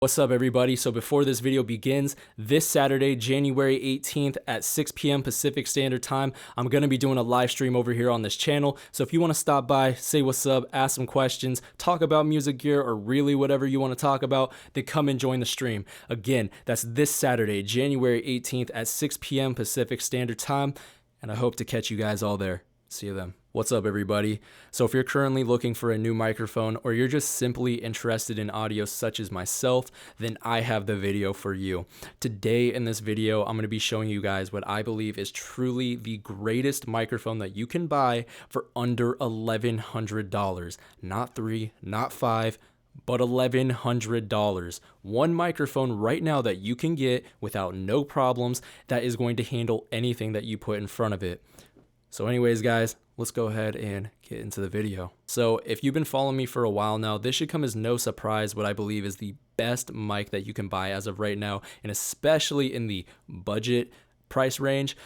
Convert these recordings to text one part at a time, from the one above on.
What's up, everybody? So before this video begins, this Saturday, January 18th at 6 p.m. Pacific Standard Time, I'm going to be doing a live stream over here on this channel. So if you want to stop by, say what's up, ask some questions, talk about music gear, or really whatever you want to talk about, then come and join the stream. Again, that's this Saturday, January 18th at 6 p.m. Pacific Standard Time, and I hope to catch you guys all there. See you then. What's up, everybody? So if you're currently looking for a new microphone, or you're just simply interested in audio such as myself, then I have the video for you. Today in this video, I'm going to be showing you guys what I believe is truly the greatest microphone that you can buy for under $1,100. Not $3, not $5, but $1,100. One microphone right now that you can get without no problems that is going to handle anything that you put in front of it. So anyways, guys, let's go ahead and get into the video. So if you've been following me for a while now, this should come as no surprise what I believe is the best mic that you can buy as of right now, and especially in the budget price range.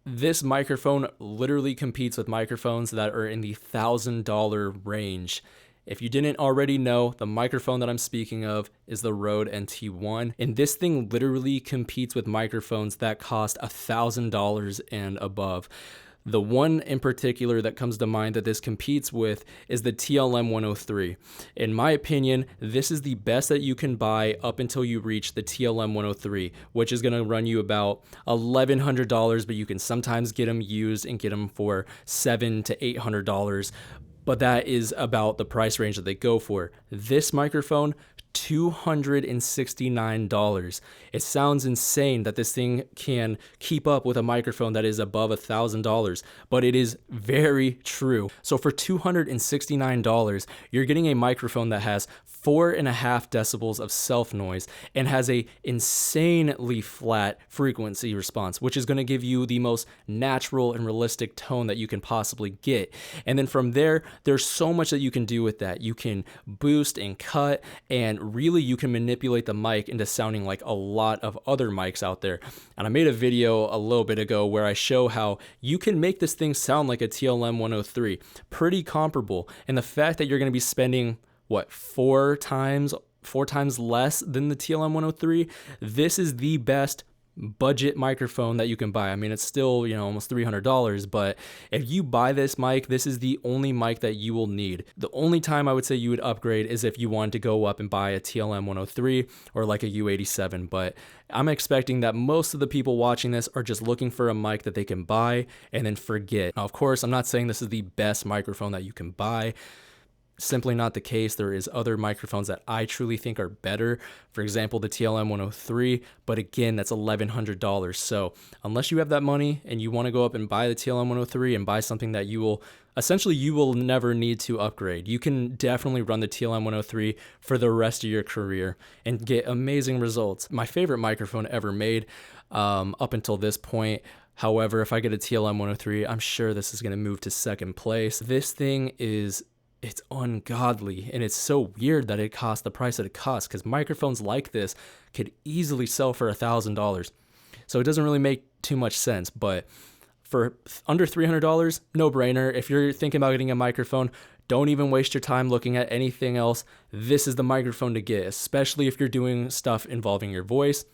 This microphone literally competes with microphones that are in the $1,000 range. If you didn't already know, the microphone that I'm speaking of is the Rode NT1, and this thing literally competes with microphones that cost $1,000 and above. The one in particular that comes to mind that this competes with is the TLM 103. In my opinion, this is the best that you can buy up until you reach the TLM 103, which is going to run you about $1,100, but you can sometimes get them used and get them for $700 to $800. But that is about the price range that they go for. This microphone, $269. It sounds insane that this thing can keep up with a microphone that is above $1,000, but it is very true. So for $269, you're getting a microphone that has 4.5 decibels of self noise and has a insanely flat frequency response, which is going to give you the most natural and realistic tone that you can possibly get. And then from there, there's so much that you can do with that. You can boost and cut, and really you can manipulate the mic into sounding like a lot of other mics out there. And I made a video a little bit ago where I show how you can make this thing sound like a TLM 103, pretty comparable. And the fact that you're going to be spending four times less than the TLM 103, this is the best budget microphone that you can buy. I mean, it's still, almost $300, but if you buy this mic, this is the only mic that you will need. The only time I would say you would upgrade is if you wanted to go up and buy a TLM 103 or like a U87, but I'm expecting that most of the people watching this are just looking for a mic that they can buy and then forget. Now, of course, I'm not saying this is the best microphone that you can buy. Simply not the case. There is other microphones that I truly think are better. For example, the TLM 103, but again, that's $1,100. So unless you have that money and you want to go up and buy the TLM 103 and buy something that you will never need to upgrade, you can definitely run the TLM 103 for the rest of your career and get amazing results. My favorite microphone ever made up until this point. However, if I get a TLM 103, I'm sure this is going to move to second place. This thing it's ungodly, and it's so weird that it costs the price that it costs, because microphones like this could easily sell for $1,000. So it doesn't really make too much sense, but for under $300, no brainer. If you're thinking about getting a microphone, don't even waste your time looking at anything else. This is the microphone to get, especially if you're doing stuff involving your voice.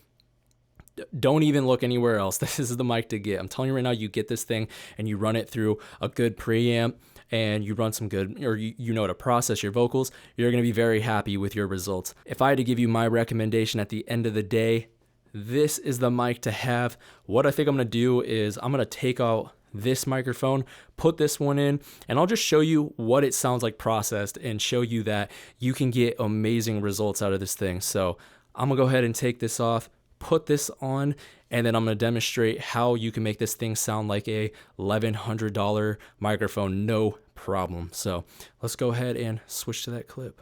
Don't even look anywhere else. This is the mic to get. I'm telling you right now, you get this thing and you run it through a good preamp, and you run some good, or you know how to process your vocals, you're going to be very happy with your results. If I had to give you my recommendation at the end of the day, this is the mic to have. What I think I'm going to do is I'm going to take out this microphone, put this one in, and I'll just show you what it sounds like processed and show you that you can get amazing results out of this thing. So I'm going to go ahead and take this off, put this on, and then I'm going to demonstrate how you can make this thing sound like a $1,100 microphone, no problem. So let's go ahead and switch to that clip.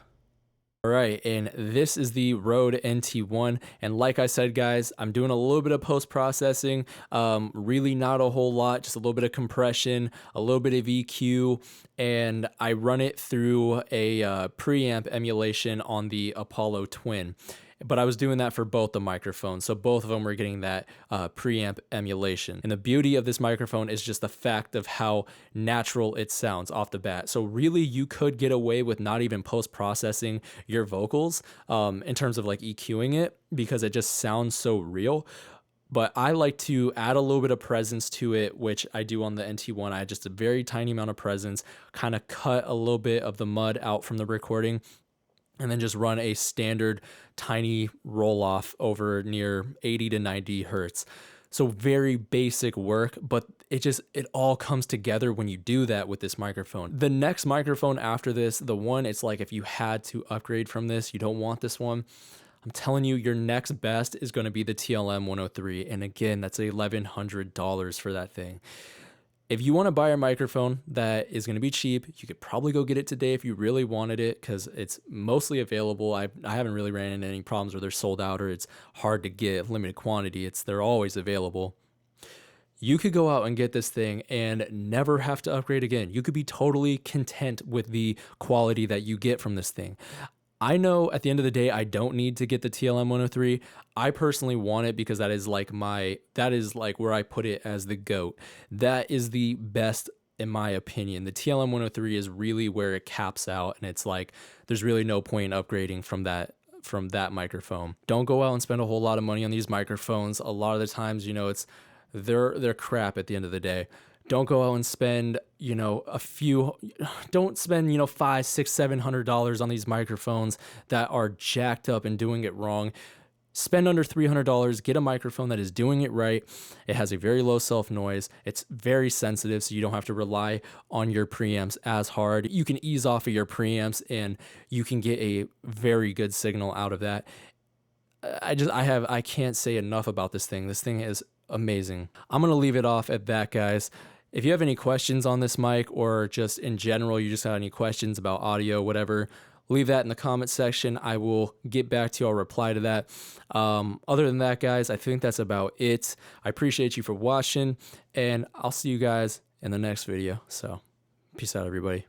All right, and this is the Rode NT1, and like I said, guys, I'm doing a little bit of post-processing, really not a whole lot, just a little bit of compression, a little bit of EQ, and I run it through a preamp emulation on the Apollo Twin. but I was doing that for both the microphones. So both of them were getting that preamp emulation. And the beauty of this microphone is just the fact of how natural it sounds off the bat. So really you could get away with not even post-processing your vocals in terms of like EQing it, because it just sounds so real. But I like to add a little bit of presence to it, which I do on the NT1. I had just a very tiny amount of presence, kind of cut a little bit of the mud out from the recording, and then just run a standard tiny roll off over near 80 to 90 hertz. So very basic work, but it all comes together when you do that with this microphone. The next microphone after this, the one it's like if you had to upgrade from this, you don't want this one. I'm telling you, your next best is going to be the TLM 103. And again, that's $1,100 for that thing. If you want to buy a microphone that is going to be cheap, you could probably go get it today if you really wanted it, because it's mostly available. I haven't really ran into any problems where they're sold out or it's hard to get, limited quantity. They're always available. You could go out and get this thing and never have to upgrade again. You could be totally content with the quality that you get from this thing. I know at the end of the day, I don't need to get the TLM 103. I personally want it because that is like where I put it as the GOAT. That is the best in my opinion. The TLM 103 is really where it caps out, and it's like there's really no point in upgrading from that microphone. Don't go out and spend a whole lot of money on these microphones. A lot of the times, they're crap at the end of the day. Don't go out and spend, don't spend, $500, $600, $700 on these microphones that are jacked up and doing it wrong. Spend under $300, get a microphone that is doing it right. It has a very low self noise. It's very sensitive, so you don't have to rely on your preamps as hard. You can ease off of your preamps and you can get a very good signal out of that. I can't say enough about this thing. This thing is amazing. I'm going to leave it off at that, guys. If you have any questions on this mic, or just in general, you just got any questions about audio, whatever, leave that in the comment section. I will get back to you. I'll reply to that. Other than that, guys, I think that's about it. I appreciate you for watching, and I'll see you guys in the next video. So peace out, everybody.